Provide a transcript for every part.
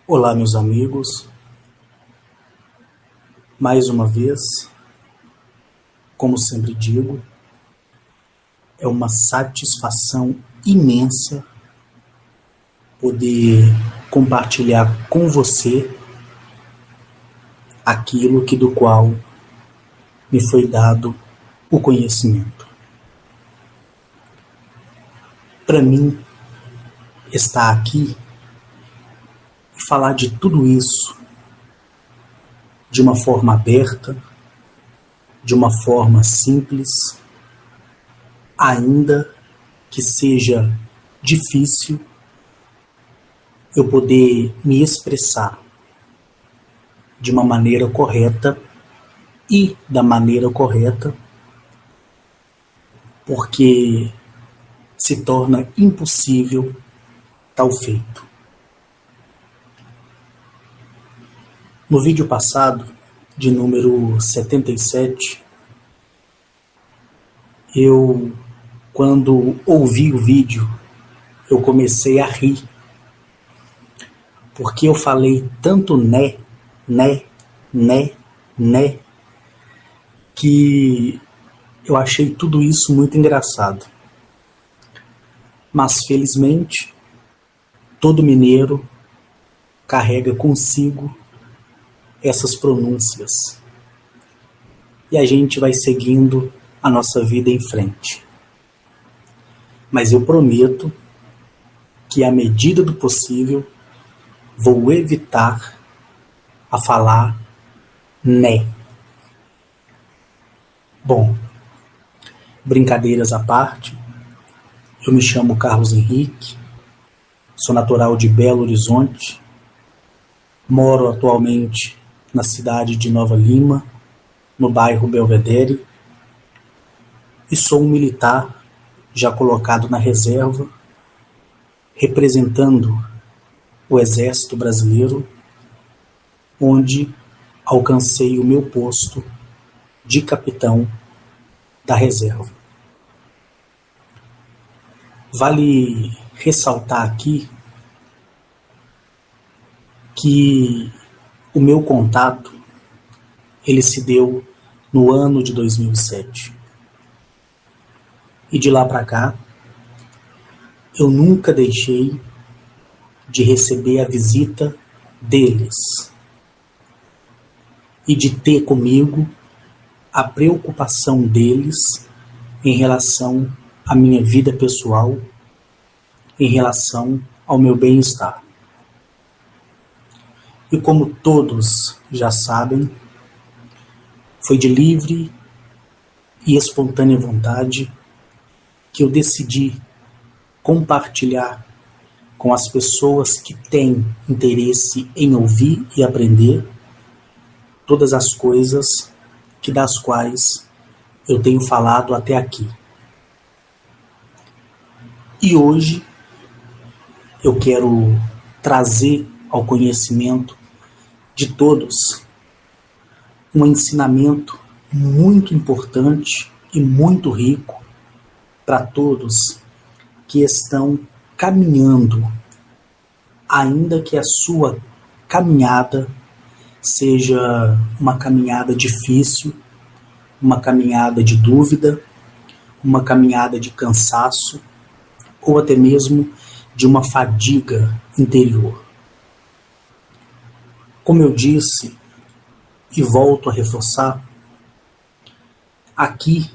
Olá, meus amigos. Mais uma vez, como sempre digo, é uma satisfação imensa poder compartilhar com você aquilo que do qual me foi dado o conhecimento. Para mim, estar aqui e falar de tudo isso de uma forma aberta, de uma forma simples, ainda que seja difícil eu poder me expressar de uma maneira correta e da maneira correta, porque se torna impossível tal feito. No vídeo passado, de número 77, quando ouvi o vídeo, eu comecei a rir, porque eu falei tanto né, que eu achei tudo isso muito engraçado. Mas felizmente, todo mineiro carrega consigo essas pronúncias. E a gente vai seguindo a nossa vida em frente. Mas eu prometo que, à medida do possível, vou evitar a falar né. Bom, brincadeiras à parte, eu me chamo Carlos Henrique, sou natural de Belo Horizonte, moro atualmente na cidade de Nova Lima, no bairro Belvedere, e sou um militar já colocado na reserva, representando o Exército Brasileiro, onde alcancei o meu posto de capitão da reserva. Vale ressaltar aqui que o meu contato ele se deu no ano de 2007. E de lá para cá, eu nunca deixei de receber a visita deles e de ter comigo a preocupação deles em relação à minha vida pessoal, em relação ao meu bem-estar. E como todos já sabem, foi de livre e espontânea vontade que eu decidi compartilhar com as pessoas que têm interesse em ouvir e aprender todas as coisas das quais eu tenho falado até aqui. E hoje eu quero trazer ao conhecimento de todos um ensinamento muito importante e muito rico para todos que estão caminhando, ainda que a sua caminhada seja uma caminhada difícil, uma caminhada de dúvida, uma caminhada de cansaço, ou até mesmo de uma fadiga interior. Como eu disse, e volto a reforçar, aqui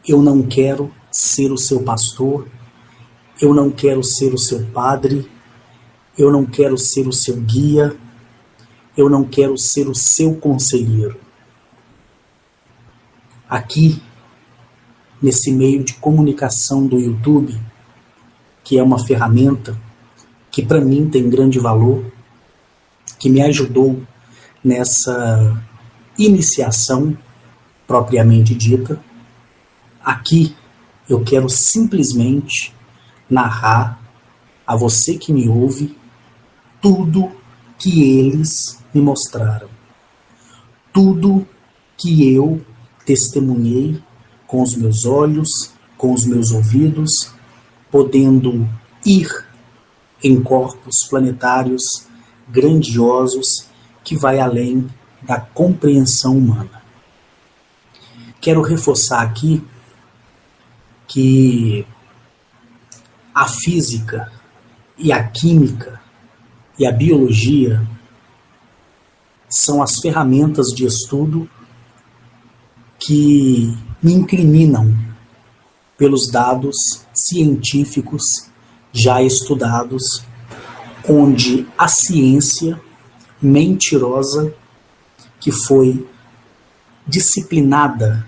eu não quero ser o seu pastor, eu não quero ser o seu padre, eu não quero ser o seu guia, eu não quero ser o seu conselheiro. Aqui, nesse meio de comunicação do YouTube, que é uma ferramenta que para mim tem grande valor, que me ajudou nessa iniciação propriamente dita, aqui eu quero simplesmente narrar a você que me ouve tudo que eles me mostraram, tudo que eu testemunhei com os meus olhos, com os meus ouvidos, podendo ir em corpos planetários grandiosos que vai além da compreensão humana. Quero reforçar aqui que a física e a química e a biologia são as ferramentas de estudo que me incriminam pelos dados científicos já estudados, onde a ciência mentirosa que foi disciplinada,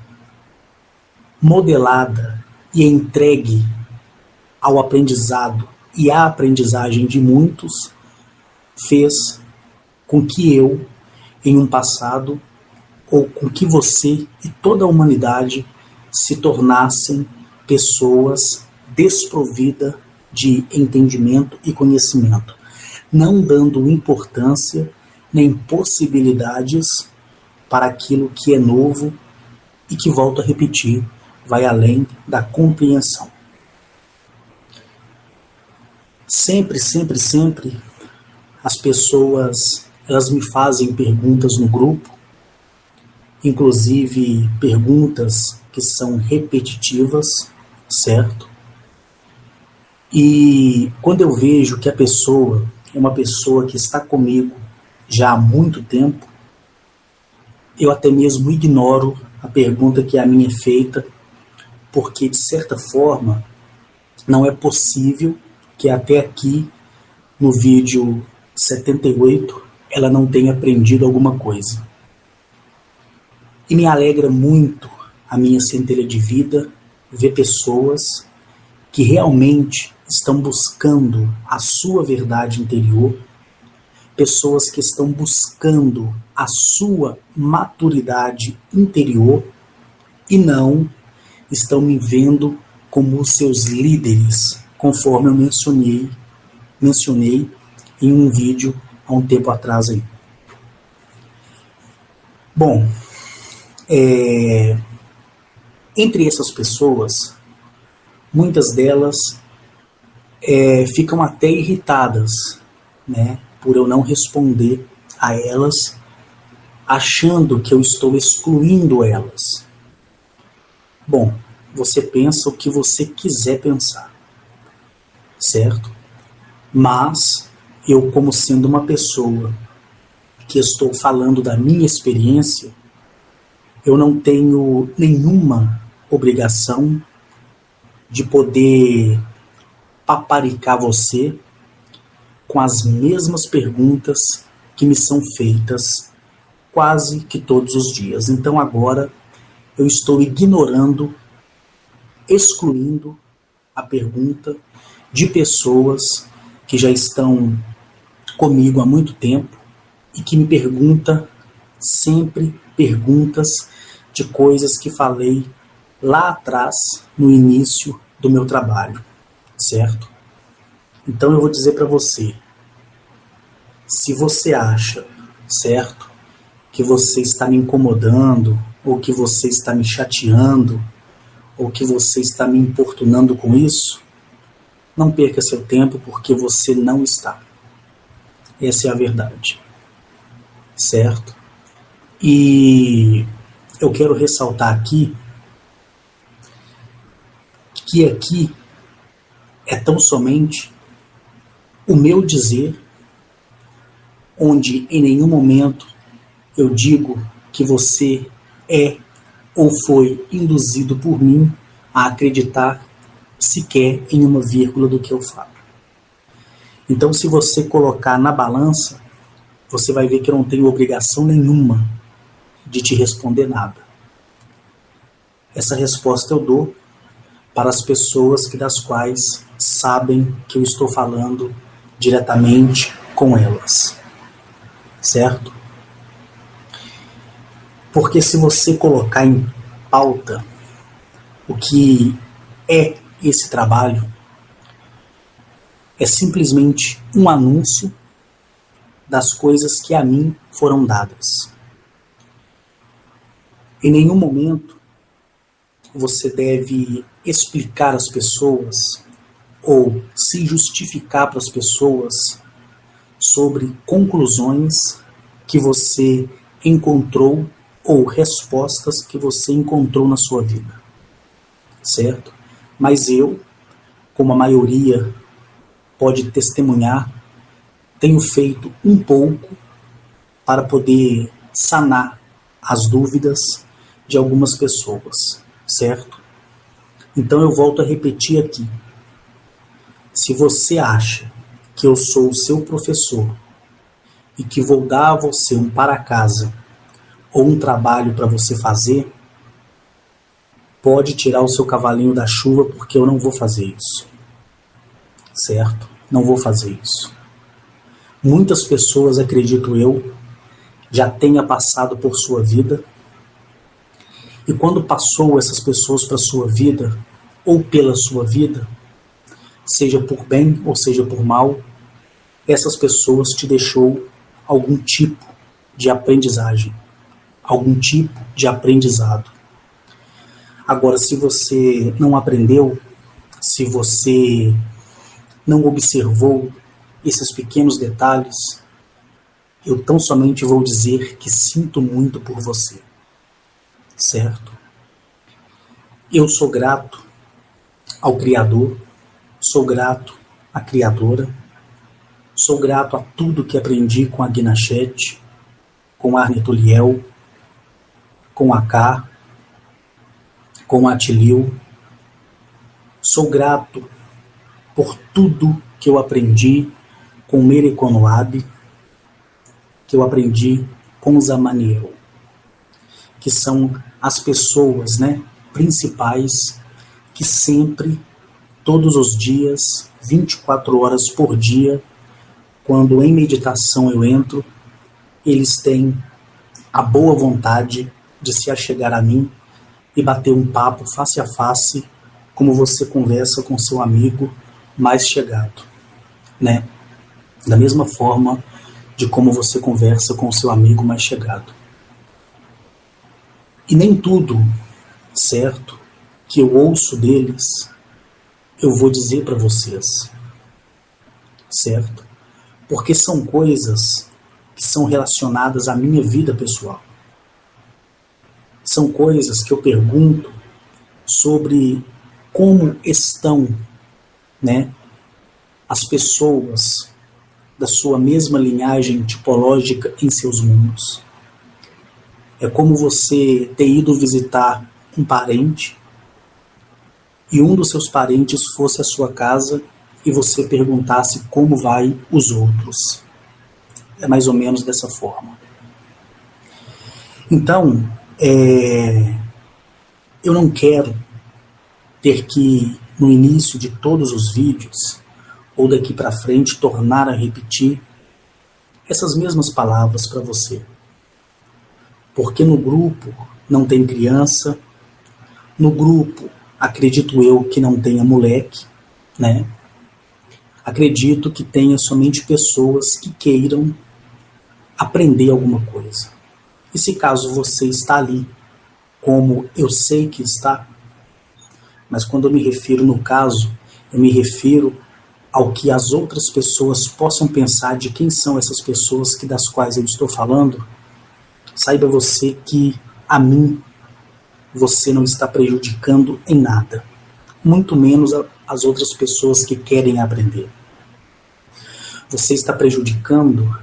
modelada e entregue ao aprendizado e à aprendizagem de muitos, fez com que eu, em um passado, ou com que você e toda a humanidade se tornassem pessoas desprovidas de entendimento e conhecimento, não dando importância nem possibilidades para aquilo que é novo e que, volto a repetir, vai além da compreensão. Sempre, sempre, sempre, as pessoas, elas me fazem perguntas no grupo, inclusive perguntas que são repetitivas, certo? E quando eu vejo que a pessoa é uma pessoa que está comigo já há muito tempo, eu até mesmo ignoro a pergunta que a mim é feita, porque, de certa forma, não é possível que até aqui, no vídeo 78, ela não tenha aprendido alguma coisa. E me alegra muito a minha centelha de vida ver pessoas que realmente estão buscando a sua verdade interior, pessoas que estão buscando a sua maturidade interior e não estão me vendo como os seus líderes, conforme eu mencionei em um vídeo há um tempo atrás aí. Bom, entre essas pessoas, muitas delas ficam até irritadas, né, por eu não responder a elas, achando que eu estou excluindo elas. Bom, você pensa o que você quiser pensar, certo? Mas eu, como sendo uma pessoa que estou falando da minha experiência, eu não tenho nenhuma obrigação de poder paparicar você com as mesmas perguntas que me são feitas quase que todos os dias. Então agora eu estou ignorando, excluindo a pergunta de pessoas que já estão comigo há muito tempo e que me perguntam sempre perguntas de coisas que falei lá atrás, no início do meu trabalho, certo? Então eu vou dizer para você, se você acha, certo, que você está me incomodando, ou que você está me chateando, ou que você está me importunando com isso, não perca seu tempo, porque você não está. Essa é a verdade, certo? E eu quero ressaltar aqui que aqui é tão somente o meu dizer, onde em nenhum momento eu digo que você é ou foi induzido por mim a acreditar sequer em uma vírgula do que eu falo. Então, se você colocar na balança, você vai ver que eu não tenho obrigação nenhuma de te responder nada. Essa resposta eu dou para as pessoas das quais sabem que eu estou falando diretamente com elas, certo? Porque se você colocar em pauta o que é esse trabalho, é simplesmente um anúncio das coisas que a mim foram dadas. Em nenhum momento você deve explicar às pessoas ou se justificar para as pessoas sobre conclusões que você encontrou ou respostas que você encontrou na sua vida, certo? Mas eu, como a maioria pode testemunhar, tenho feito um pouco para poder sanar as dúvidas de algumas pessoas, certo? Então eu volto a repetir aqui. Se você acha que eu sou o seu professor e que vou dar a você um para-casa ou um trabalho para você fazer, pode tirar o seu cavalinho da chuva, porque eu não vou fazer isso. Certo? Não vou fazer isso. Muitas pessoas, acredito eu, já tenha passado por sua vida, e quando passou essas pessoas para sua vida, ou pela sua vida, seja por bem ou seja por mal, essas pessoas te deixou algum tipo de aprendizagem, algum tipo de aprendizado. Agora, se você não aprendeu, se você não observou esses pequenos detalhes, eu tão somente vou dizer que sinto muito por você, certo? Eu sou grato ao Criador, sou grato à Criadora, sou grato a tudo que aprendi com a Guinachete, com a Arnetuliel, com a Ká, com a Atilil. Sou grato por tudo que eu aprendi com Mereconoab, que eu aprendi com Zamaniel, que são as pessoas, principais que sempre, todos os dias, 24 horas por dia, quando em meditação eu entro, eles têm a boa vontade de se achegar a mim e bater um papo face a face, como você conversa com seu amigo mais chegado, Da mesma forma de como você conversa com seu amigo mais chegado. E nem tudo, certo, que eu ouço deles, eu vou dizer para vocês, certo? Porque são coisas que são relacionadas à minha vida pessoal. São coisas que eu pergunto sobre como estão, as pessoas da sua mesma linhagem tipológica em seus mundos. É como você ter ido visitar um parente e um dos seus parentes fosse à sua casa e você perguntasse como vai os outros. É mais ou menos dessa forma. Então, eu não quero ter que, no início de todos os vídeos, ou daqui para frente, tornar a repetir essas mesmas palavras para você. Porque no grupo não tem criança, no grupo acredito eu que não tenha moleque, Acredito que tenha somente pessoas que queiram aprender alguma coisa. E se caso você está ali, como eu sei que está, mas quando eu me refiro no caso, eu me refiro ao que as outras pessoas possam pensar de quem são essas pessoas das quais eu estou falando, saiba você que a mim você não está prejudicando em nada, muito menos as outras pessoas que querem aprender. Você está prejudicando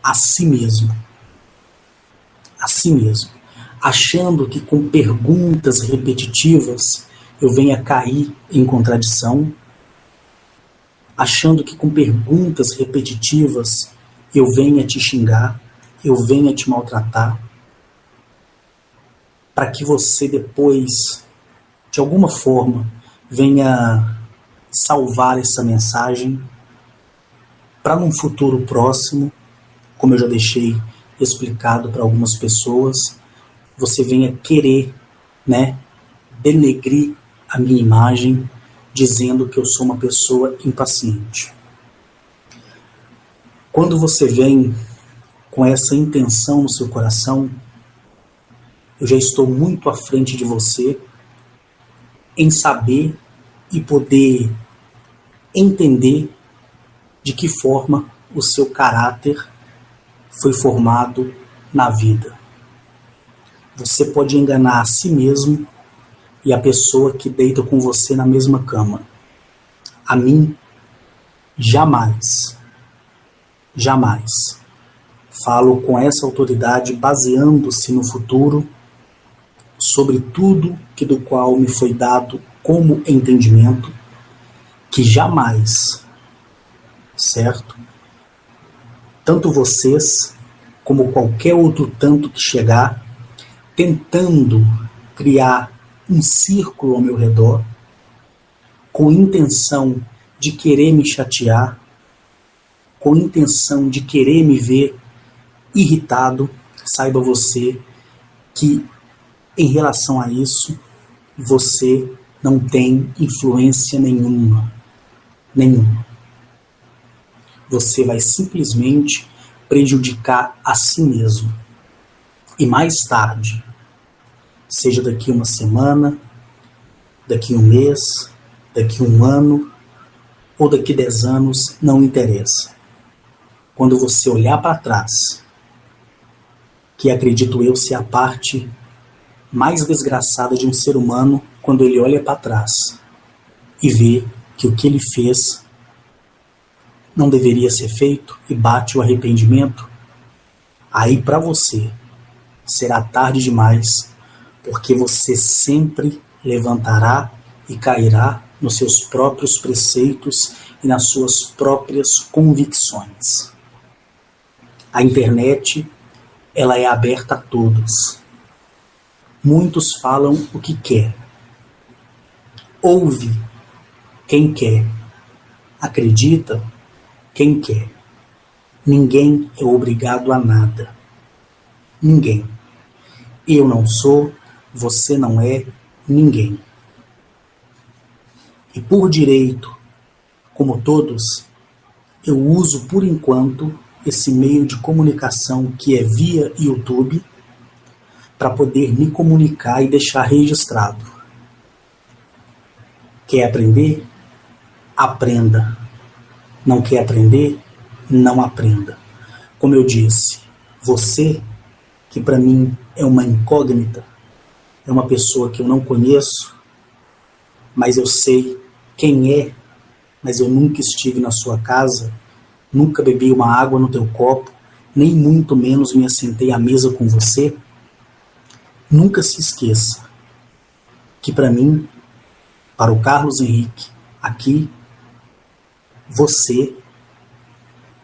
a si mesmo, achando que com perguntas repetitivas eu venha cair em contradição, achando que com perguntas repetitivas eu venha te xingar, eu venha te maltratar, para que você depois, de alguma forma, venha salvar essa mensagem para num futuro próximo, como eu já deixei explicado para algumas pessoas, você venha querer, denegrir a minha imagem, dizendo que eu sou uma pessoa impaciente. Quando você vem com essa intenção no seu coração, eu já estou muito à frente de você em saber e poder entender de que forma o seu caráter foi formado na vida. Você pode enganar a si mesmo e a pessoa que deita com você na mesma cama. A mim, jamais, jamais. Falo com essa autoridade baseando-se no futuro sobre tudo que do qual me foi dado como entendimento, que jamais, certo? Tanto vocês como qualquer outro tanto que chegar, tentando criar um círculo ao meu redor, com intenção de querer me chatear, com intenção de querer me ver irritado, saiba você que em relação a isso, você não tem influência nenhuma. Você vai simplesmente prejudicar a si mesmo. E mais tarde, seja daqui uma semana, daqui um mês, daqui um ano, ou daqui 10 anos, não interessa. Quando você olhar para trás, que acredito eu ser a parte mais desgraçada de um ser humano, quando ele olha para trás e vê que o que ele fez não deveria ser feito e bate o arrependimento, aí para você será tarde demais, porque você sempre levantará e cairá nos seus próprios preceitos e nas suas próprias convicções. A internet, ela é aberta a todos. Muitos falam o que quer. Ouve quem quer. Acredita quem quer. Ninguém é obrigado a nada. Ninguém. Eu não sou, você não é, ninguém. E por direito, como todos, eu uso por enquanto esse meio de comunicação que é via YouTube para poder me comunicar e deixar registrado. Quer aprender? Aprenda. Não quer aprender? Não aprenda. Como eu disse, você, que para mim é uma incógnita, é uma pessoa que eu não conheço, mas eu sei quem é, mas eu nunca estive na sua casa, nunca bebi uma água no teu copo, nem muito menos me assentei à mesa com você. Nunca se esqueça que para mim, para o Carlos Henrique, aqui, você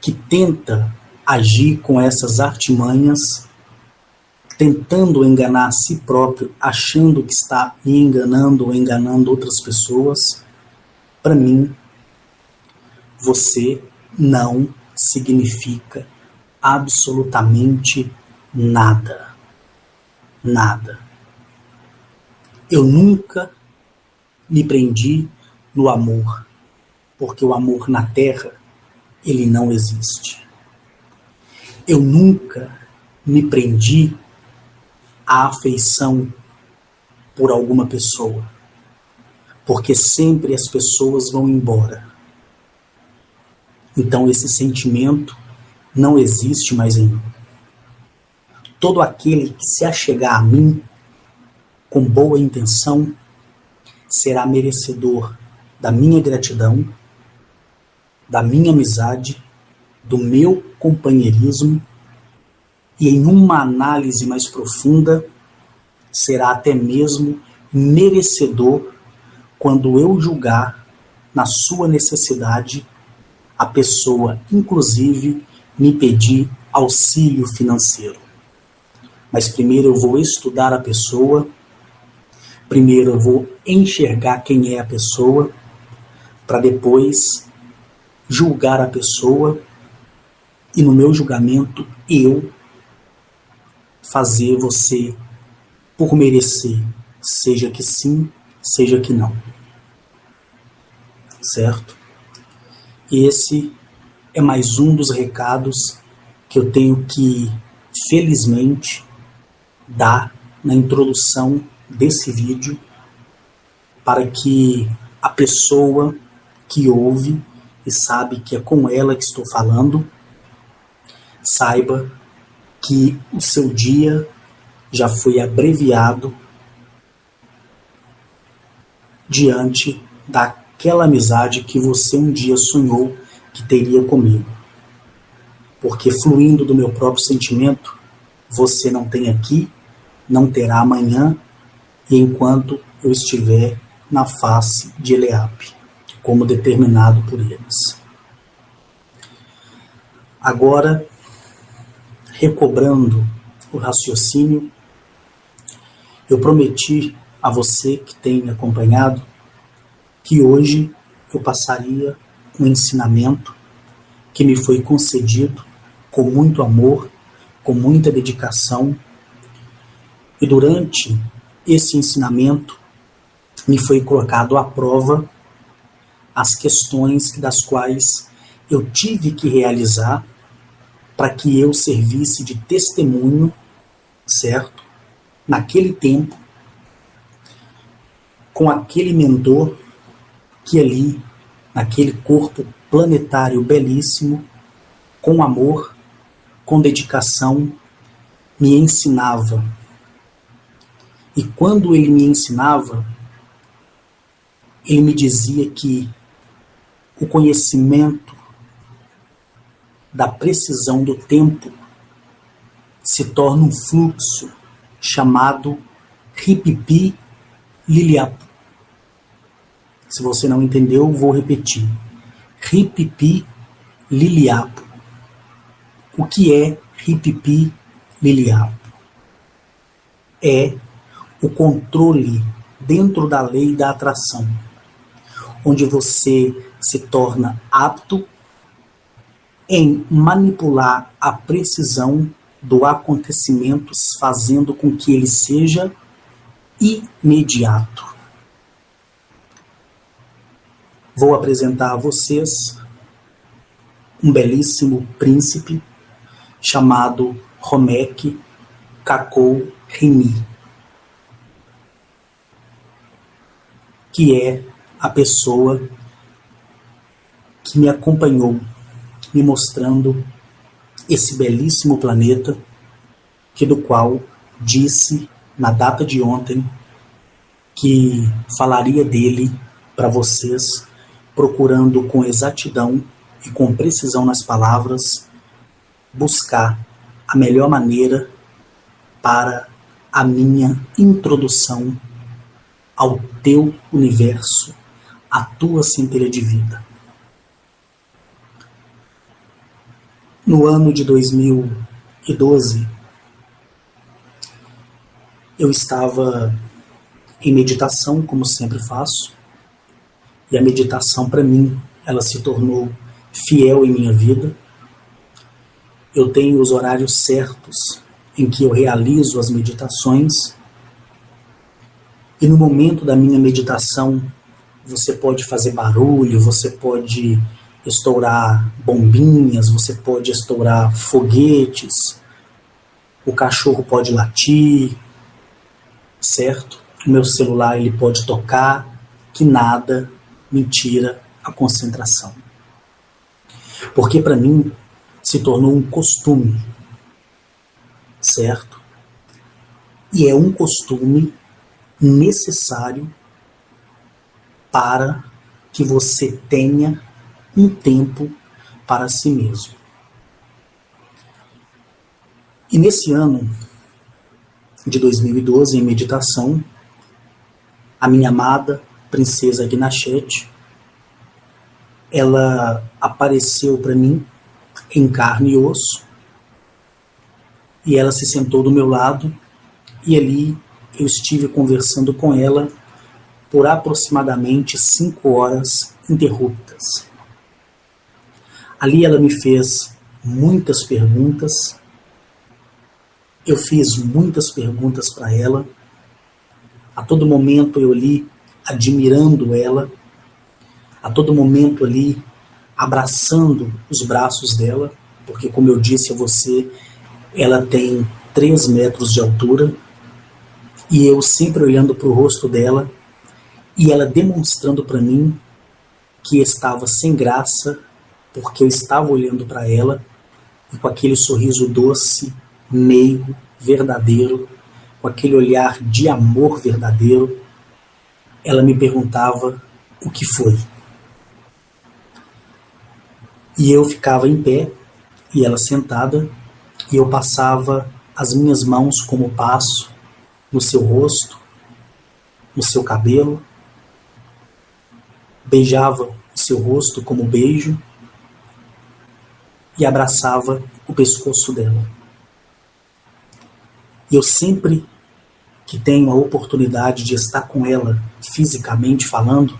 que tenta agir com essas artimanhas, tentando enganar a si próprio, achando que está me enganando ou enganando outras pessoas, para mim, você não significa absolutamente nada. Nada. Eu nunca me prendi no amor, porque o amor na terra, ele não existe. Eu nunca me prendi à afeição por alguma pessoa, porque sempre as pessoas vão embora. Então esse sentimento não existe mais em mim. Todo aquele que se achegar a mim com boa intenção será merecedor da minha gratidão, da minha amizade, do meu companheirismo e, em uma análise mais profunda, será até mesmo merecedor quando eu julgar na sua necessidade a pessoa, inclusive, me pedir auxílio financeiro. Mas primeiro eu vou estudar a pessoa, primeiro eu vou enxergar quem é a pessoa, para depois julgar a pessoa e no meu julgamento eu fazer você por merecer, seja que sim, seja que não. Certo? Esse é mais um dos recados que eu tenho que, felizmente, dar na introdução desse vídeo para que a pessoa que ouve e sabe que é com ela que estou falando saiba que o seu dia já foi abreviado diante daquela amizade que você um dia sonhou que teria comigo. Porque fluindo do meu próprio sentimento, você não tem aqui, não terá amanhã, e enquanto eu estiver na face de Eleape, como determinado por eles. Agora, recobrando o raciocínio, eu prometi a você que tem me acompanhado que hoje eu passaria um ensinamento que me foi concedido com muito amor, com muita dedicação, e durante esse ensinamento me foi colocado à prova as questões das quais eu tive que realizar para que eu servisse de testemunho, certo? Naquele tempo, com aquele mentor que ali, naquele corpo planetário belíssimo, com amor, com dedicação, me ensinava. E quando ele me ensinava, ele me dizia que o conhecimento da precisão do tempo se torna um fluxo chamado Ripipi Liliapo. Se você não entendeu, vou repetir. Ripipi Liliapo. O que é Ripipi Liliapo? É o controle dentro da lei da atração, onde você se torna apto em manipular a precisão do acontecimento, fazendo com que ele seja imediato. Vou apresentar a vocês um belíssimo príncipe chamado Romek Kakou Rimi, que é a pessoa que me acompanhou, me mostrando esse belíssimo planeta, que do qual disse na data de ontem que falaria dele para vocês, procurando com exatidão e com precisão nas palavras buscar a melhor maneira para a minha introdução ao teu universo, à tua centelha de vida. No ano de 2012, eu estava em meditação, como sempre faço, e a meditação, para mim, ela se tornou fiel em minha vida. Eu tenho os horários certos em que eu realizo as meditações, e no momento da minha meditação, você pode fazer barulho, você pode estourar bombinhas, você pode estourar foguetes, o cachorro pode latir, certo? O meu celular ele pode tocar, que nada me tira a concentração. Porque para mim se tornou um costume, certo? E é um costume necessário para que você tenha um tempo para si mesmo. E nesse ano de 2012, em meditação, a minha amada princesa Gnachete, ela apareceu para mim em carne e osso, e ela se sentou do meu lado, e ali eu estive conversando com ela por aproximadamente 5 horas interruptas. Ali ela me fez muitas perguntas, eu fiz muitas perguntas para ela, a todo momento eu ali admirando ela, a todo momento ali abraçando os braços dela, porque como eu disse a você, ela tem 3 metros de altura, e eu sempre olhando para o rosto dela, e ela demonstrando para mim que estava sem graça, porque eu estava olhando para ela, e com aquele sorriso doce, meigo, verdadeiro, com aquele olhar de amor verdadeiro, ela me perguntava o que foi. E eu ficava em pé, e ela sentada, e eu passava as minhas mãos como passo no seu rosto, no seu cabelo, beijava o seu rosto como beijo e abraçava o pescoço dela. E eu sempre que tenho a oportunidade de estar com ela, fisicamente falando,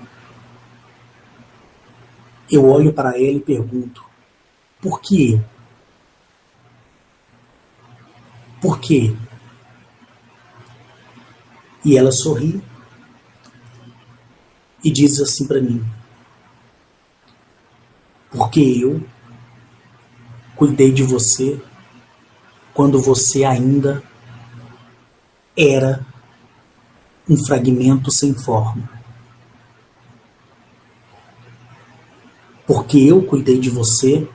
eu olho para ela e pergunto, por que eu? Por quê? E ela sorri e diz assim para mim, porque eu cuidei de você quando você ainda era um fragmento sem forma. Porque eu cuidei de você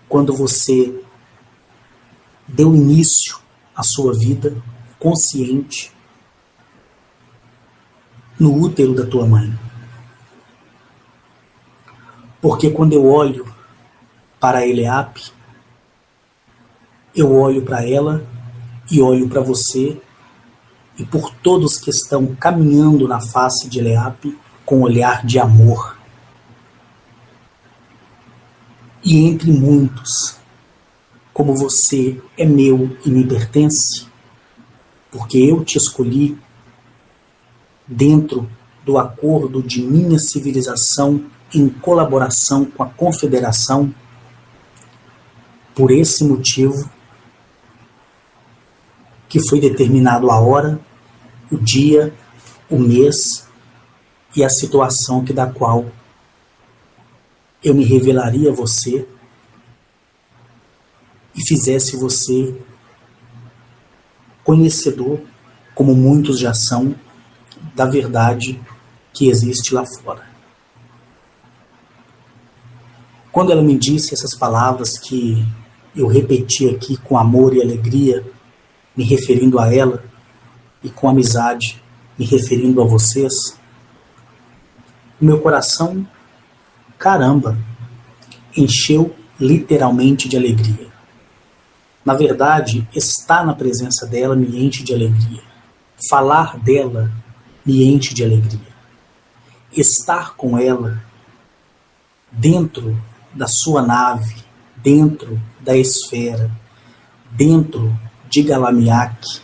quando você deu início à sua vida consciente no útero da tua mãe. Porque quando eu olho para a Eleap, eu olho para ela e olho para você e por todos que estão caminhando na face de Eleap com olhar de amor. E entre muitos, como você é meu e me pertence, porque eu te escolhi dentro do acordo de minha civilização em colaboração com a Confederação, por esse motivo que foi determinado a hora, o dia, o mês e a situação da qual eu me revelaria a você e fizesse você conhecedor, como muitos já são, da verdade que existe lá fora. Quando ela me disse essas palavras que eu repeti aqui com amor e alegria, me referindo a ela, e com amizade, me referindo a vocês, o meu coração, caramba, encheu literalmente de alegria. Na verdade, estar na presença dela me enche de alegria. Falar dela me enche de alegria. Estar com ela dentro da sua nave, dentro da esfera, dentro de Galamiak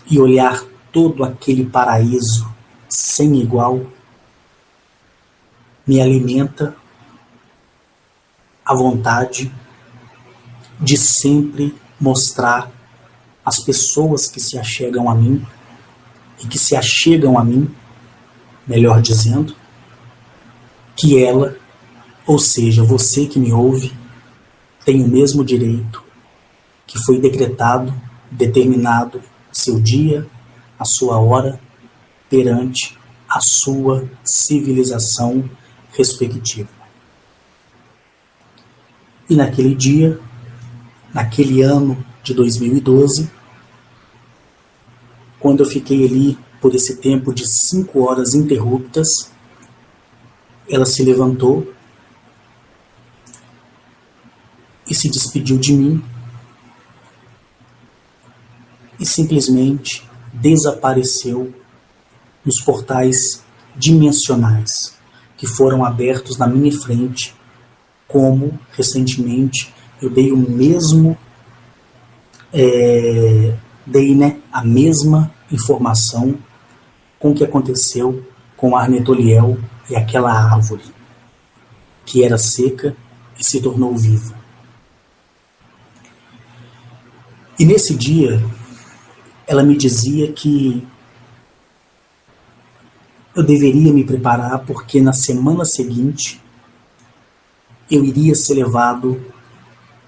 e olhar todo aquele paraíso sem igual, me alimenta a vontade de sempre mostrar às pessoas que se achegam a mim e que se achegam a mim, melhor dizendo, que ela, ou seja, você que me ouve, tem o mesmo direito que foi decretado, determinado seu dia, a sua hora, perante a sua civilização respectiva. E naquele dia, naquele ano de 2012, quando eu fiquei ali por esse tempo de 5 horas interruptas, ela se levantou e se despediu de mim e simplesmente desapareceu nos portais dimensionais que foram abertos na minha frente, como recentemente eu dei o mesmo a mesma informação com o que aconteceu com Arnetoliel e aquela árvore que era seca e se tornou viva. E nesse dia ela me dizia que eu deveria me preparar porque na semana seguinte eu iria ser levado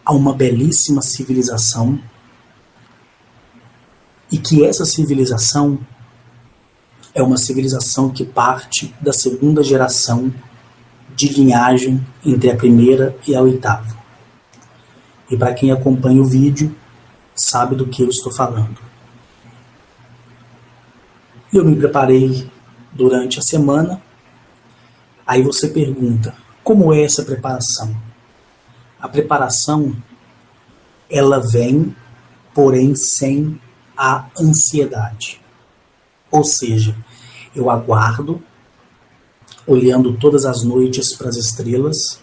a uma belíssima civilização e que essa civilização é uma civilização que parte da segunda geração de linhagem entre a primeira e a oitava. E para quem acompanha o vídeo, sabe do que eu estou falando. Eu me preparei durante a semana. Aí você pergunta, como é essa preparação? A preparação, ela vem, porém sem a ansiedade. Ou seja, eu aguardo, olhando todas as noites para as estrelas,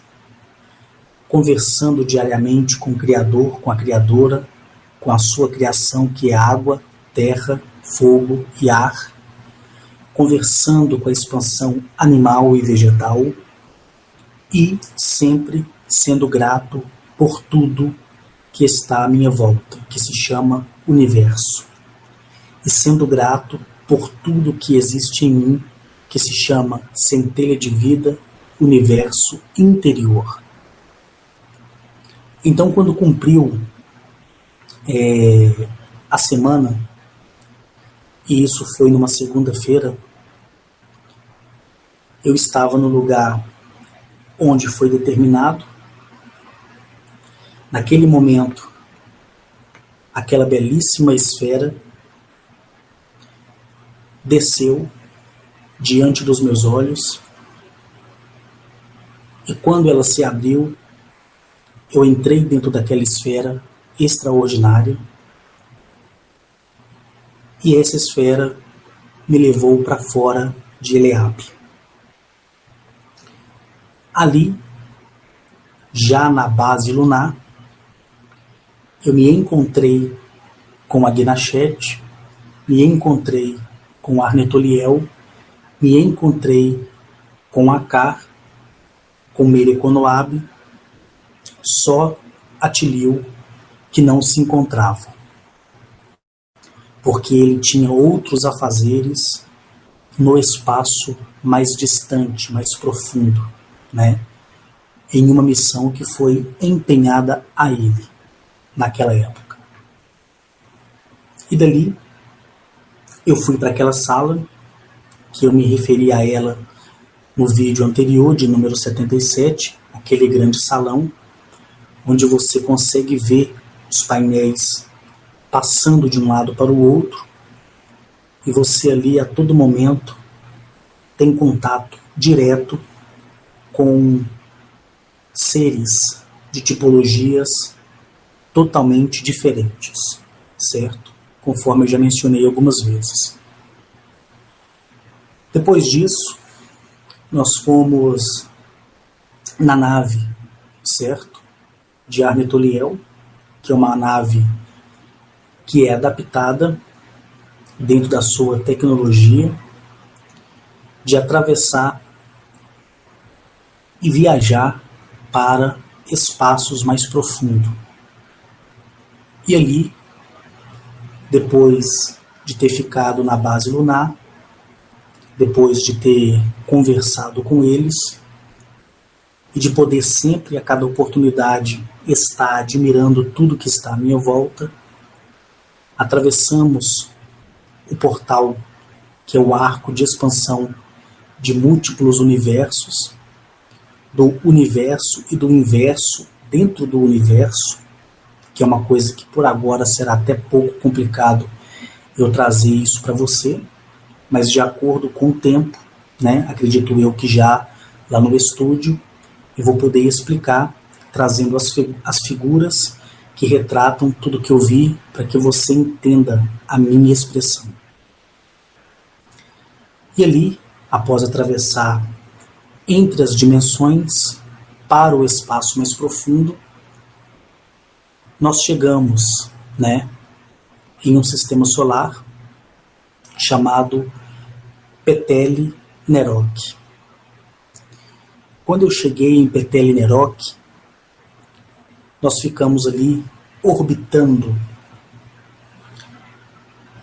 conversando diariamente com o Criador, com a Criadora, com a sua criação que é água, terra, fogo e ar, conversando com a expansão animal e vegetal e sempre sendo grato por tudo que está à minha volta, que se chama universo. E sendo grato por tudo que existe em mim, que se chama centelha de vida, universo interior. Então, quando cumpriu a semana, e isso foi numa segunda-feira, eu estava no lugar onde foi determinado. Naquele momento, aquela belíssima esfera desceu diante dos meus olhos, e quando ela se abriu, eu entrei dentro daquela esfera extraordinária, e essa esfera me levou para fora de Eleab. Ali, já na base lunar, eu me encontrei com a Gnachet, me encontrei com Arnetoliel, me encontrei com Akar, com Mereconoab, só Atilio que não se encontrava, porque ele tinha outros afazeres no espaço mais distante, mais profundo, né? Em uma missão que foi empenhada a ele naquela época. E dali eu fui para aquela sala que eu me referi a ela no vídeo anterior, de número 77, aquele grande salão onde você consegue ver os painéis passando de um lado para o outro, e você ali a todo momento tem contato direto com seres de tipologias totalmente diferentes, certo? Conforme eu já mencionei algumas vezes. Depois disso, nós fomos na nave, certo? De Arnetoliel, que é uma nave que é adaptada dentro da sua tecnologia de atravessar e viajar para espaços mais profundos. E ali, depois de ter ficado na base lunar, depois de ter conversado com eles e de poder sempre, a cada oportunidade, estar admirando tudo que está à minha volta, atravessamos o portal, que é o arco de expansão de múltiplos universos, do universo e do inverso dentro do universo, que é uma coisa que por agora será até pouco complicado eu trazer isso para você, mas de acordo com o tempo, né, acredito eu que já lá no estúdio eu vou poder explicar, trazendo as figuras que retratam tudo que eu vi, para que você entenda a minha expressão. E ali, após atravessar entre as dimensões para o espaço mais profundo, nós chegamos, né, em um sistema solar chamado Petele Nerok. Quando eu cheguei em Petele Nerok, nós ficamos ali orbitando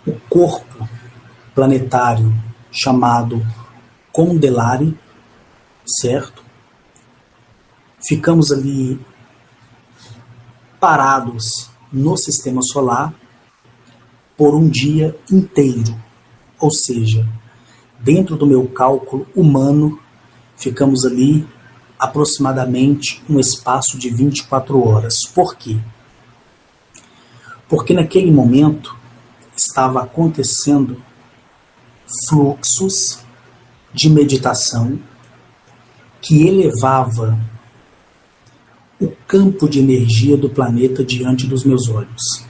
o corpo planetário chamado Condelari, certo? Ficamos ali parados no sistema solar por um dia inteiro, ou seja, dentro do meu cálculo humano, ficamos ali aproximadamente um espaço de 24 horas. Por quê? Porque naquele momento estava acontecendo fluxos de meditação que elevava o campo de energia do planeta diante dos meus olhos.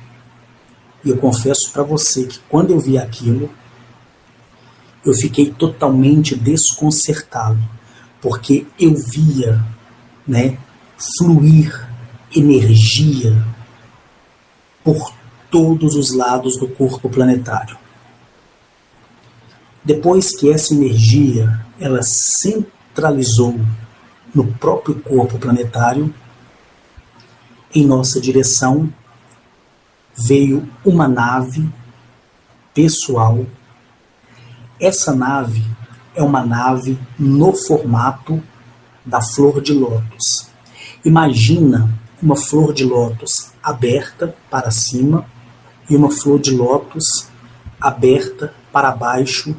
E eu confesso para você que quando eu vi aquilo, eu fiquei totalmente desconcertado, porque eu via, fluir energia por todos os lados do corpo planetário. Depois que essa energia ela centralizou no próprio corpo planetário, em nossa direção veio uma nave pessoal. Essa nave é uma nave no formato da flor de lótus. Imagina uma flor de lótus aberta para cima e uma flor de lótus aberta para baixo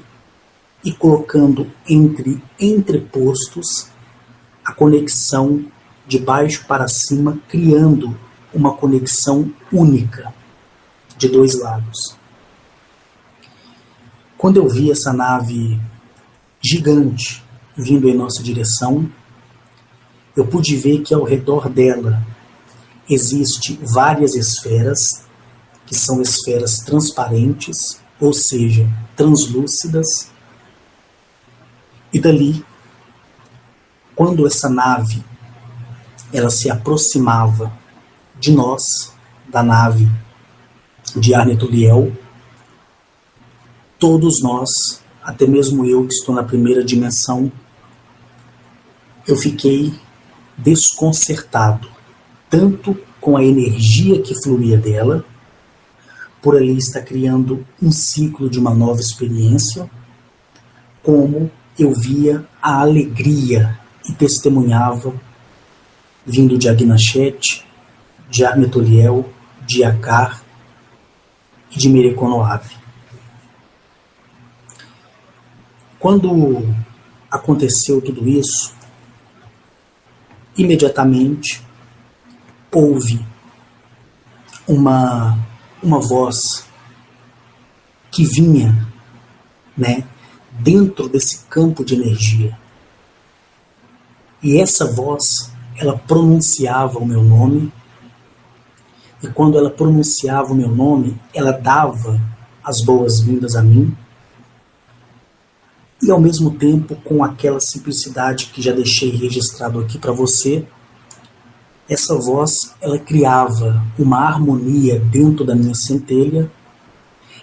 e colocando entre entrepostos a conexão de baixo para cima, criando uma conexão única de dois lados. Quando eu vi essa nave gigante vindo em nossa direção, eu pude ver que ao redor dela existem várias esferas, que são esferas transparentes, ou seja, translúcidas. E dali, quando essa nave ela se aproximava de nós, da nave de Arnetoliel, todos nós, até mesmo eu que estou na primeira dimensão, eu fiquei desconcertado, tanto com a energia que fluía dela, por ali estar criando um ciclo de uma nova experiência, como eu via a alegria e testemunhava vindo de Agnachet, de Arnetoliel, de Akar e de Merekonoav. Quando aconteceu tudo isso, imediatamente houve uma voz que vinha, dentro desse campo de energia. E essa voz, ela pronunciava o meu nome, e quando ela pronunciava o meu nome, ela dava as boas-vindas a mim, e ao mesmo tempo, com aquela simplicidade que já deixei registrado aqui para você, essa voz, ela criava uma harmonia dentro da minha centelha,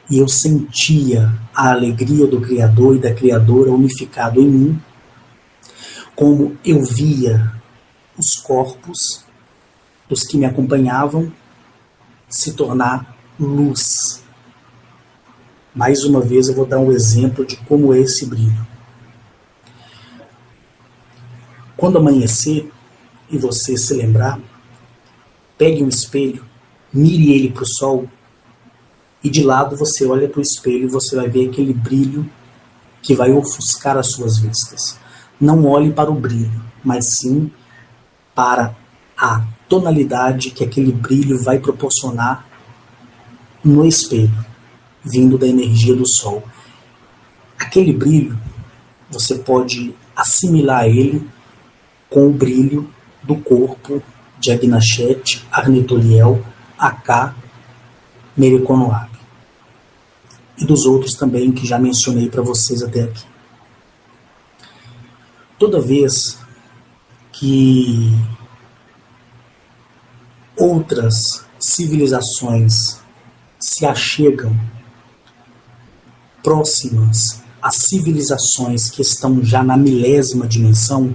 e eu sentia a alegria do Criador e da Criadora unificado em mim, como eu via os corpos dos que me acompanhavam se tornar luz. Mais uma vez eu vou dar um exemplo de como é esse brilho. Quando amanhecer e você se lembrar, pegue um espelho, mire ele para o sol e de lado você olha para o espelho e você vai ver aquele brilho que vai ofuscar as suas vistas. Não olhe para o brilho, mas sim para a tonalidade que aquele brilho vai proporcionar no espelho, vindo da energia do sol. Aquele brilho, você pode assimilar ele com o brilho do corpo de Agnachet, Arnetoliel, Akar, Merekonoav. E dos outros também que já mencionei para vocês até aqui. Toda vez que outras civilizações se achegam próximas às civilizações que estão já na milésima dimensão,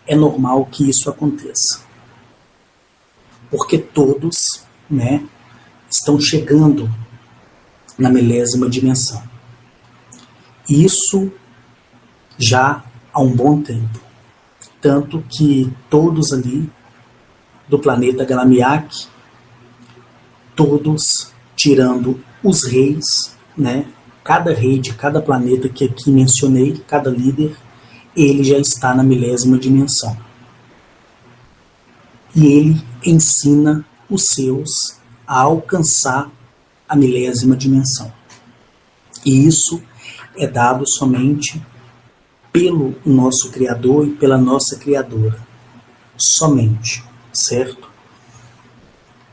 é normal que isso aconteça. Porque todos, estão chegando na milésima dimensão. Isso já há um bom tempo. Tanto que todos ali do planeta Galamiak, todos tirando os reis, cada rei de cada planeta que aqui mencionei, cada líder, ele já está na milésima dimensão. E ele ensina os seus a alcançar a milésima dimensão. E isso é dado somente pelo nosso Criador e pela nossa Criadora. Somente, certo?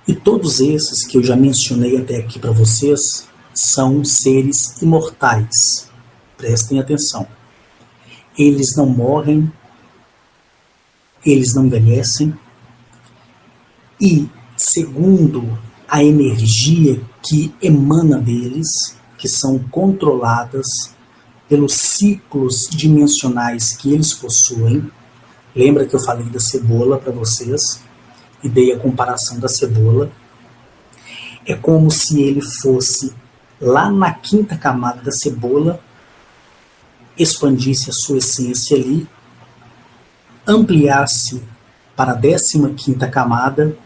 E todos esses que eu já mencionei até aqui para vocês são seres imortais. Prestem atenção. Eles não morrem, eles não envelhecem, e segundo a energia que emana deles, que são controladas pelos ciclos dimensionais que eles possuem. Lembra que eu falei da cebola para vocês e dei a comparação da cebola? É como se ele fosse lá na quinta camada da cebola, expandisse a sua essência ali, ampliasse para a 15ª camada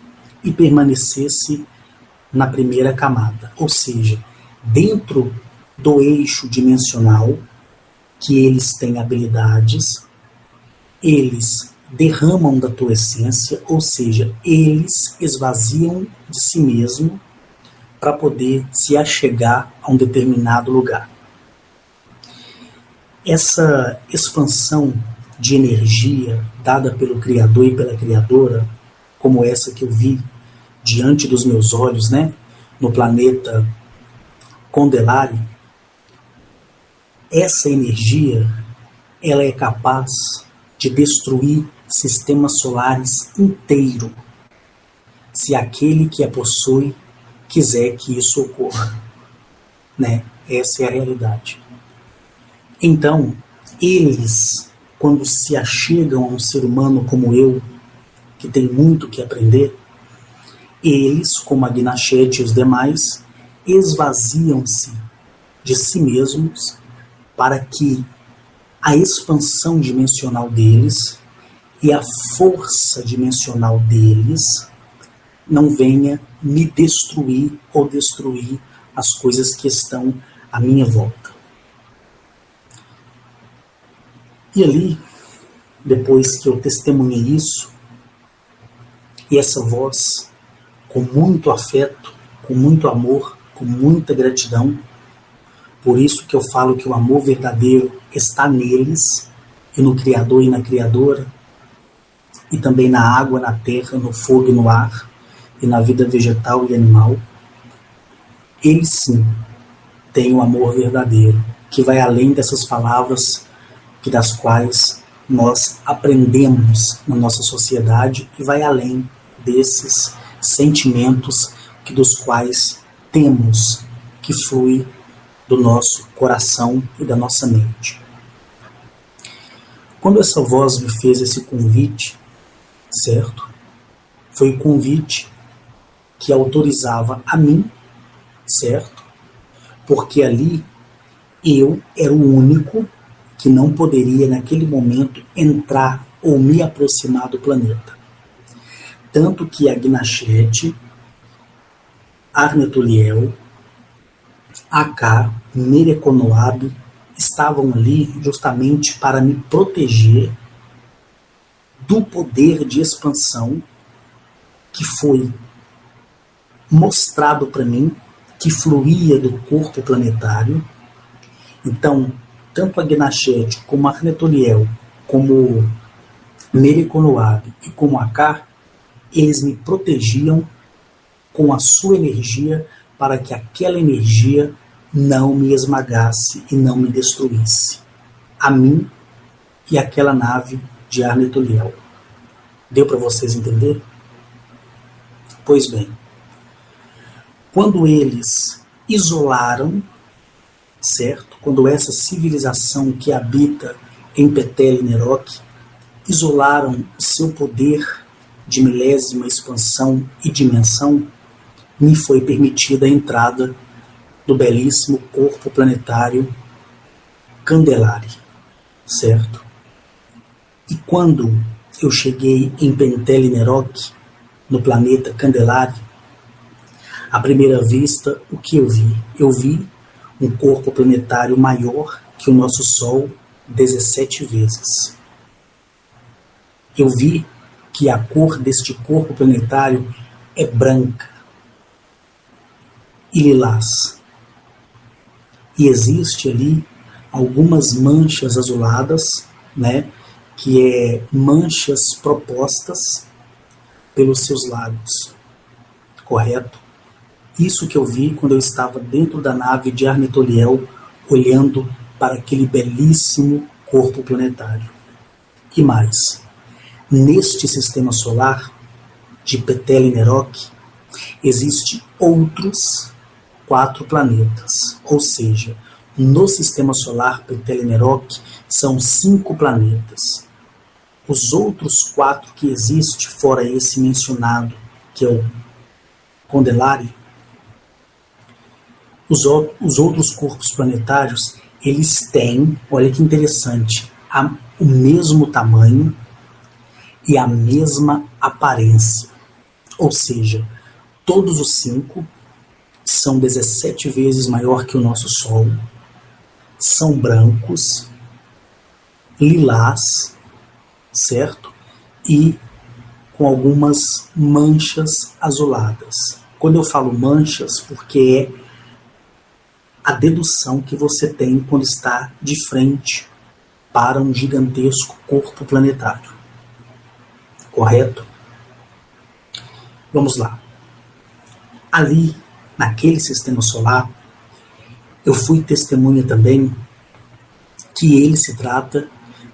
e permanecesse na primeira camada. Ou seja, dentro do eixo dimensional, que eles têm habilidades, eles derramam da tua essência, ou seja, eles esvaziam de si mesmo para poder se achegar a um determinado lugar. Essa expansão de energia dada pelo Criador e pela Criadora, como essa que eu vi diante dos meus olhos, né, no planeta Condelari, essa energia, ela é capaz de destruir sistemas solares inteiro, se aquele que a possui quiser que isso ocorra, né? Essa é a realidade. Então, eles, quando se achegam a um ser humano como eu, que tem muito que aprender, eles, como a Gnachete e os demais, esvaziam-se de si mesmos para que a expansão dimensional deles e a força dimensional deles não venha me destruir ou destruir as coisas que estão à minha volta. E ali, depois que eu testemunhei isso, e essa voz, com muito afeto, com muito amor, com muita gratidão, por isso que eu falo que o amor verdadeiro está neles, e no Criador e na Criadora, e também na água, na terra, no fogo e no ar, e na vida vegetal e animal. Eles sim têm o amor verdadeiro, que vai além dessas palavras das quais nós aprendemos na nossa sociedade, e vai além desses sentimentos dos quais temos que flui do nosso coração e da nossa mente. Quando essa voz me fez esse convite, certo? Foi o convite que autorizava a mim, certo? Porque ali eu era o único que não poderia naquele momento entrar ou me aproximar do planeta. Tanto que a Gnachete, Arnetuliel, Aka, Merekonoab estavam ali justamente para me proteger do poder de expansão que foi mostrado para mim, que fluía do corpo planetário. Então, tanto a Gnachete, como a Arnetuliel, como Merekonoab e como Aka, eles me protegiam com a sua energia para que aquela energia não me esmagasse e não me destruísse. A mim e aquela nave de Arnetuliel. Deu para vocês entender? Pois bem, quando eles isolaram, certo? Quando essa civilização que habita em Petel e Nerok isolaram o seu poder de milésima expansão e dimensão, me foi permitida a entrada do belíssimo corpo planetário Candelari, certo? E quando eu cheguei em Petel e Nerok, no planeta Candelari, à primeira vista, o que eu vi? Eu vi um corpo planetário maior que o nosso Sol, 17 vezes. Eu vi que a cor deste corpo planetário é branca e lilás. E existe ali algumas manchas azuladas, né, que é manchas propostas pelos seus lábios, correto? Isso que eu vi quando eu estava dentro da nave de Armetoliel, olhando para aquele belíssimo corpo planetário. E mais, neste sistema solar de Petele Meroc, existem outros 4 planetas, ou seja, no sistema solar Petele Meroc são 5 planetas. Os outros 4 que existem, fora esse mencionado, que é o Condelari, os outros corpos planetários, eles têm, olha que interessante, o mesmo tamanho e a mesma aparência. Ou seja, todos os 5 são 17 vezes maior que o nosso Sol, são brancos, lilás, certo? E com algumas manchas azuladas. Quando eu falo manchas, porque é a dedução que você tem quando está de frente para um gigantesco corpo planetário. Correto? Vamos lá. Ali, naquele sistema solar, eu fui testemunha também que ele se trata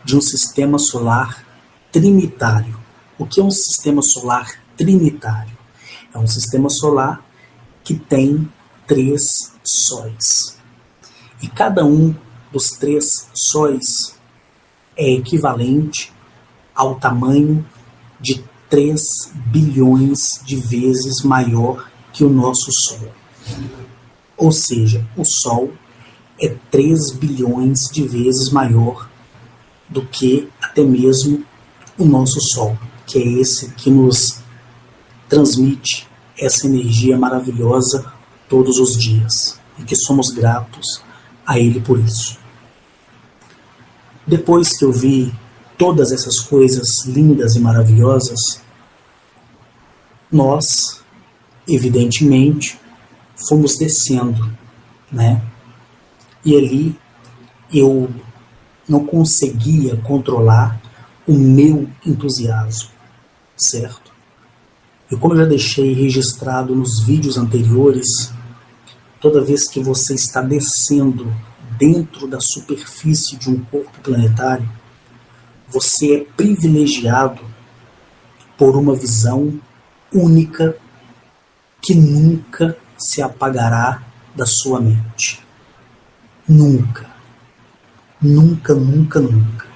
de um sistema solar trinitário. O que é um sistema solar trinitário? É um sistema solar que tem 3 sóis. E cada um dos 3 sóis é equivalente ao tamanho de 3 bilhões de vezes maior que o nosso Sol. Ou seja, o Sol é 3 bilhões de vezes maior do que até mesmo o nosso Sol, que é esse que nos transmite essa energia maravilhosa todos os dias, e que somos gratos a Ele por isso. Depois que eu vi todas essas coisas lindas e maravilhosas, nós, evidentemente, fomos descendo, né? E ali eu não conseguia controlar o meu entusiasmo, certo? E como eu já deixei registrado nos vídeos anteriores, toda vez que você está descendo dentro da superfície de um corpo planetário, você é privilegiado por uma visão única que nunca se apagará da sua mente. Nunca. Nunca, nunca, nunca.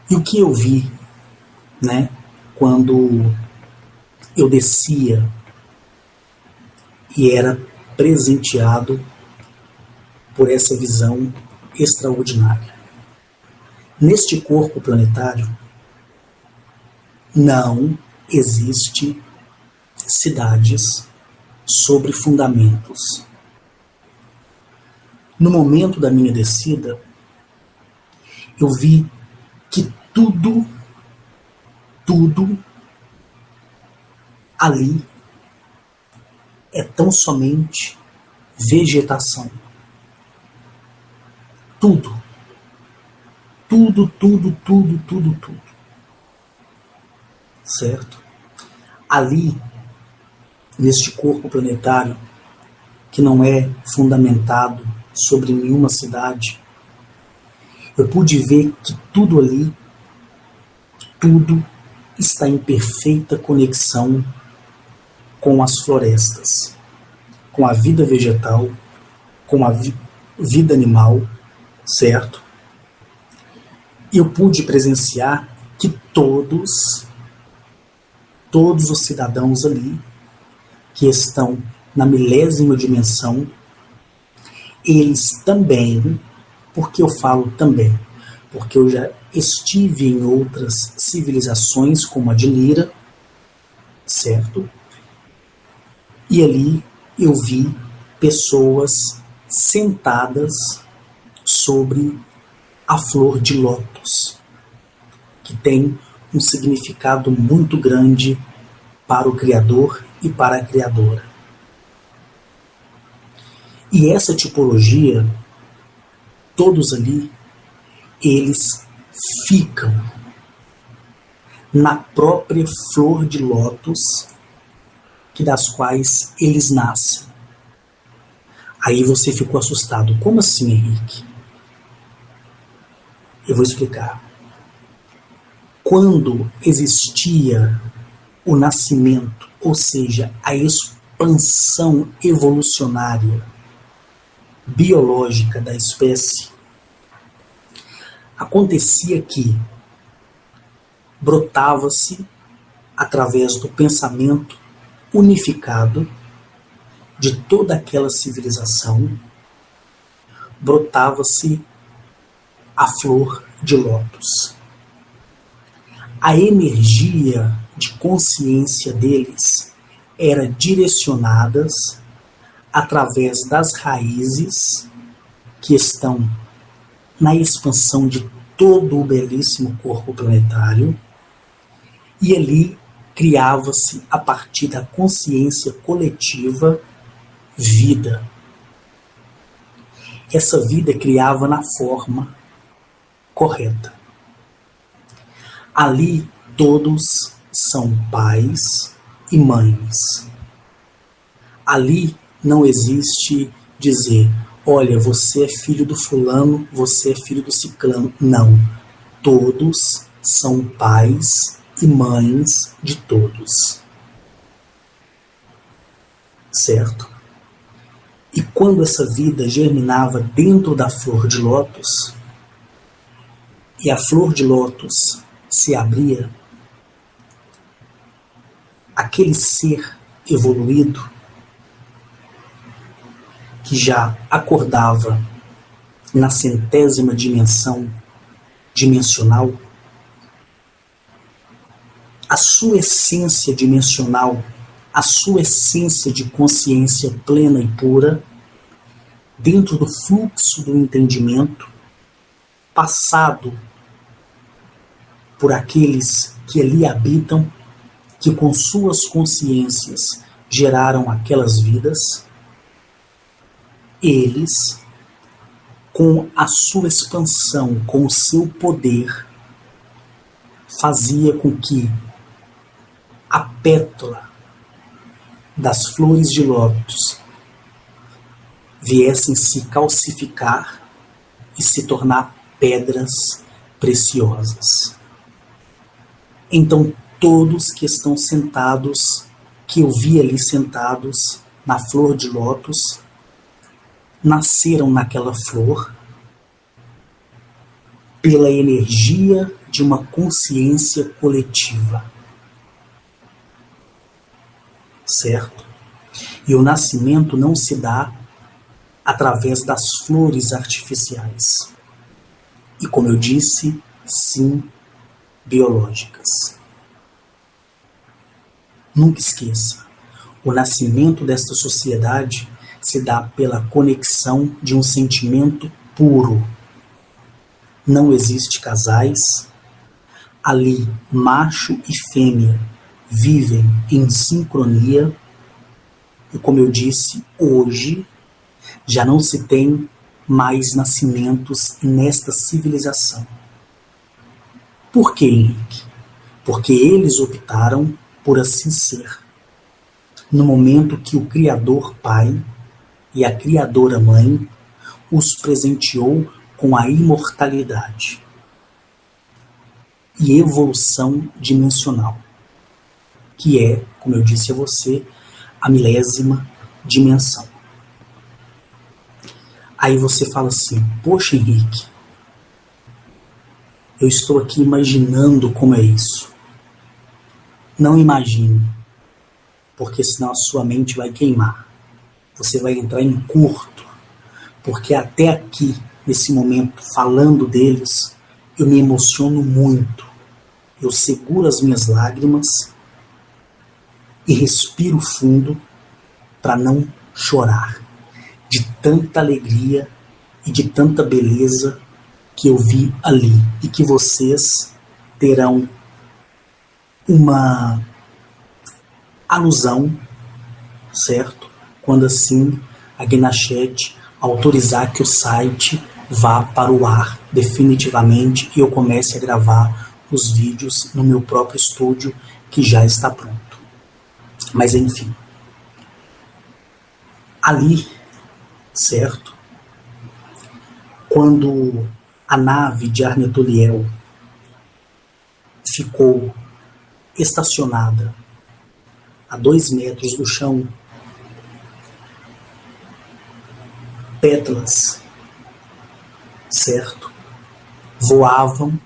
E o que eu vi, né, quando eu descia e era presenteado por essa visão extraordinária? Neste corpo planetário não existe cidades sobre fundamentos. No momento da minha descida, eu vi que tudo ali é tão somente vegetação. Tudo. Certo? Ali, neste corpo planetário, que não é fundamentado sobre nenhuma cidade, eu pude ver que tudo ali, tudo está em perfeita conexão com as florestas, com a vida vegetal, com a vida animal, certo? E eu pude presenciar que todos os cidadãos ali, que estão na milésima dimensão, eles também, porque eu falo também, porque eu já estive em outras civilizações, como a de Lira, certo? E ali eu vi pessoas sentadas sobre a flor de lótus, que tem um significado muito grande para o Criador e para a Criadora. E essa tipologia, todos ali, eles ficam na própria flor de lótus, das quais eles nascem. Aí você ficou assustado. Como assim, Henrique? Eu vou explicar. Quando existia o nascimento, ou seja, a expansão evolucionária biológica da espécie, acontecia que brotava-se, através do pensamento unificado de toda aquela civilização, brotava-se a flor de lótus. A energia de consciência deles era direcionada através das raízes que estão na expansão de todo o belíssimo corpo planetário, e ali criava-se, a partir da consciência coletiva, vida. Essa vida criava na forma correta. Ali todos são pais e mães. Ali não existe dizer, olha, você é filho do fulano, você é filho do ciclano. Não. Todos são pais e mães de todos. Certo? E quando essa vida germinava dentro da flor de lótus, e a flor de lótus se abria, aquele ser evoluído, que já acordava na 100ª dimensão dimensional, a sua essência dimensional, a sua essência de consciência plena e pura, dentro do fluxo do entendimento, passado por aqueles que ali habitam, que com suas consciências geraram aquelas vidas, eles, com a sua expansão, com o seu poder, fazia com que a pétala das flores de lótus viessem se calcificar e se tornar pedras preciosas. Então todos que estão sentados, que eu vi ali sentados na flor de lótus, nasceram naquela flor pela energia de uma consciência coletiva. Certo? E o nascimento não se dá através das flores artificiais. E como eu disse, sim, biológicas. Nunca esqueça, o nascimento desta sociedade se dá pela conexão de um sentimento puro. Não existe casais. Ali, macho e fêmea vivem em sincronia. E como eu disse, hoje já não se tem mais nascimentos nesta civilização. Por quê, Henrique? Porque eles optaram por assim ser. No momento que o Criador Pai e a Criadora Mãe os presenteou com a imortalidade e evolução dimensional, que é, como eu disse a você, a 1000ª dimensão. Aí você fala assim, poxa, Henrique, eu estou aqui imaginando como é isso. Não imagine, porque senão a sua mente vai queimar. Você vai entrar em curto, porque até aqui, nesse momento, falando deles, eu me emociono muito. Eu seguro as minhas lágrimas e respiro fundo para não chorar, de tanta alegria e de tanta beleza que eu vi ali, e que vocês terão uma alusão, certo? Quando assim a Gnachet autorizar que o site vá para o ar definitivamente e eu comece a gravar os vídeos no meu próprio estúdio que já está pronto. Mas enfim, ali, certo? Quando a nave de Arnetoliel ficou estacionada a 2 metros do chão, pétalas, certo? Voavam,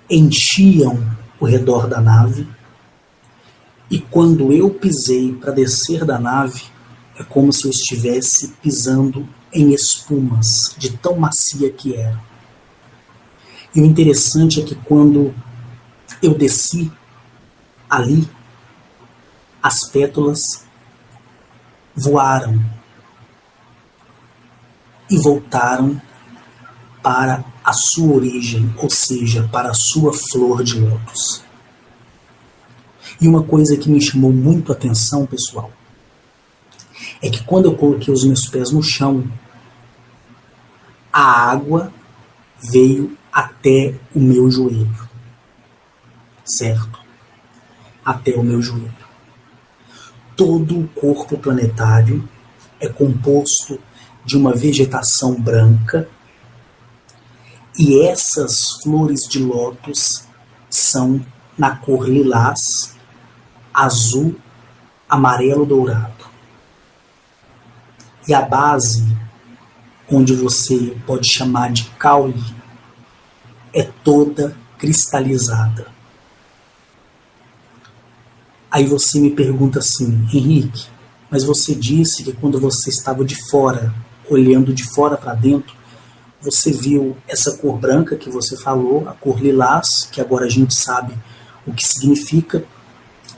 enchiam o redor da nave, e quando eu pisei para descer da nave, é como se eu estivesse pisando em espumas, de tão macia que era. E o interessante é que quando eu desci ali, as pétalas voaram e voltaram para a sua origem, ou seja, para a sua flor de lótus. E uma coisa que me chamou muito a atenção, pessoal, é que quando eu coloquei os meus pés no chão, a água veio até o meu joelho, certo? Até o meu joelho. Todo o corpo planetário é composto de uma vegetação branca, e essas flores de lótus são na cor lilás, azul, amarelo dourado. E a base, onde você pode chamar de caule, é toda cristalizada. Aí você me pergunta assim: Henrique, mas você disse que quando você estava de fora, olhando de fora para dentro, você viu essa cor branca que você falou, a cor lilás, que agora a gente sabe o que significa,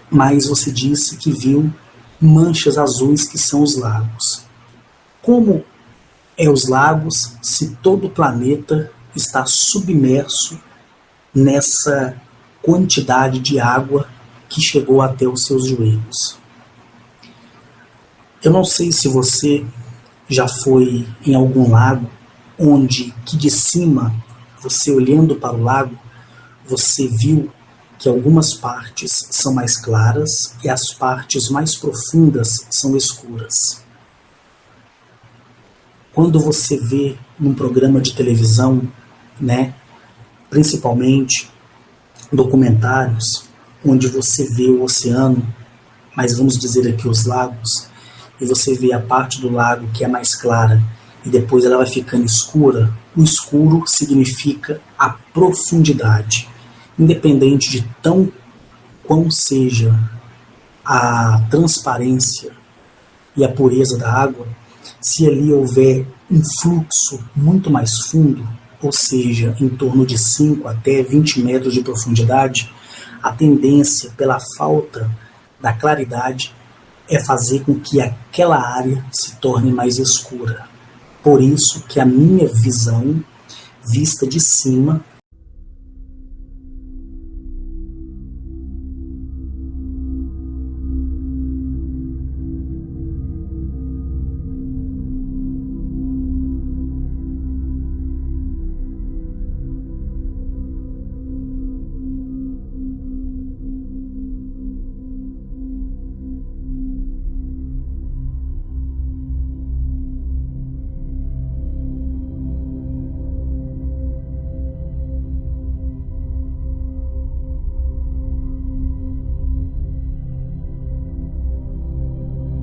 mas você disse que viu manchas azuis que são os lagos. Como é os lagos se todo o planeta está submerso nessa quantidade de água que chegou até os seus joelhos? Eu não sei se você já foi em algum lago onde que de cima, você olhando para o lago, você viu que algumas partes são mais claras e as partes mais profundas são escuras. Quando você vê num programa de televisão, né, principalmente documentários, onde você vê o oceano, mas vamos dizer aqui os lagos, e você vê a parte do lago que é mais clara, e depois ela vai ficando escura, o escuro significa a profundidade. Independente de quão seja a transparência e a pureza da água, se ali houver um fluxo muito mais fundo, ou seja, em torno de 5 até 20 metros de profundidade, a tendência, pela falta da claridade, é fazer com que aquela área se torne mais escura. Por isso que a minha visão, vista de cima,